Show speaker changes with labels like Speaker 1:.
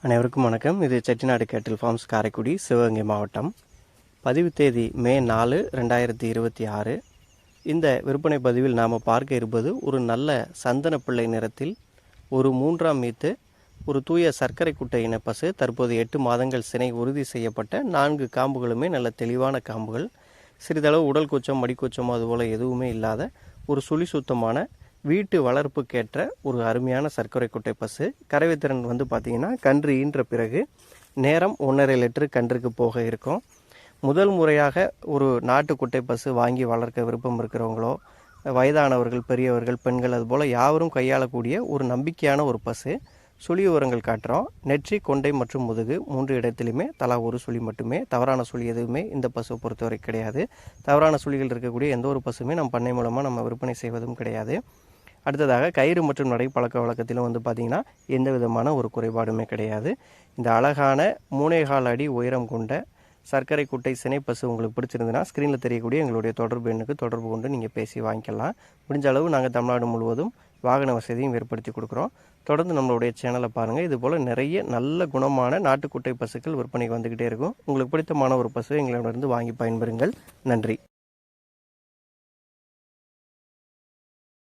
Speaker 1: அனைவருக்கும் வணக்கம். இது செட்டிநாடு கேட்டில் ஃபார்ம்ஸ், காரைக்குடி, சிவகங்கை மாவட்டம். பதிவு தேதி மே 4, 2026. இந்த விற்பனை பதிவில் நாம் பார்க்க இருப்பது ஒரு நல்ல சந்தன பிள்ளை நிறத்தில் ஒரு 3ஆம் மீத்து ஒரு தூய சர்க்கரை குட்டை இன பசு. தற்போது 8 மாதங்கள் சினை உறுதி செய்யப்பட்ட 4 காம்புகளுமே நல்ல தெளிவான காம்புகள். சிறிதளவு உடல் கூச்சம், மடிக்கூச்சமோ அதுபோல் எதுவுமே இல்லாத ஒரு சுழி சுத்தமான வீட்டு வளர்ப்புக்கேற்ற ஒரு அருமையான சர்க்கரை குட்டை பசு. கறவைத்திறன் பார்த்திங்கன்னா கன்று ஈன்ற பிறகு நேரம் 1.5 லிட்டரு கன்றுக்கு போக இருக்கும். முதல் முறையாக ஒரு நாட்டு குட்டை பசு வாங்கி வளர்க்க விருப்பம் இருக்கிறவங்களோ, வயதானவர்கள், பெரியவர்கள், பெண்கள், அதுபோல் யாவரும் கையாளக்கூடிய ஒரு நம்பிக்கையான ஒரு பசு. சுழி உரங்கள் காட்டுறோம். நெற்றி, கொண்டை மற்றும் முதுகு 3 இடத்துலையுமே தலா ஒரு சுழி மட்டுமே. தவறான சுழி எதுவுமே இந்த பசுவை பொறுத்தவரை கிடையாது. தவறான சுழிகள் இருக்கக்கூடிய எந்த ஒரு பசுமே நம்ம பண்ணை மூலமாக நம்ம விற்பனை செய்வதும் கிடையாது. அடுத்ததாக கயிறு மற்றும் நடை பழக்க வழக்கத்திலும் பார்த்திங்கன்னா எந்த விதமான ஒரு குறைபாடுமே கிடையாது. இந்த அழகான 3.25 அடி உயரம் கொண்ட சர்க்கரை குட்டை சினைப்பசு உங்களுக்கு பிடிச்சிருந்ததுன்னா ஸ்க்ரீனில் தெரியக்கூடிய எங்களுடைய தொடர்பு எண்ணுக்கு தொடர்பு கொண்டு நீங்கள் பேசி வாங்கிக்கலாம். முடிஞ்ச அளவு நாங்கள் தமிழ்நாடு முழுவதும் வாகன வசதியும் ஏற்படுத்தி கொடுக்குறோம். தொடர்ந்து நம்மளுடைய சேனலை பாருங்கள். இதுபோல் நிறைய நல்ல குணமான நாட்டுக்குட்டை பசுக்கள் விற்பனைக்கு வந்துக்கிட்டே இருக்கும். உங்களுக்கு பிடித்தமான ஒரு பசுவை எங்களிடமிருந்து வாங்கி பயன்பெறுங்கள். நன்றி.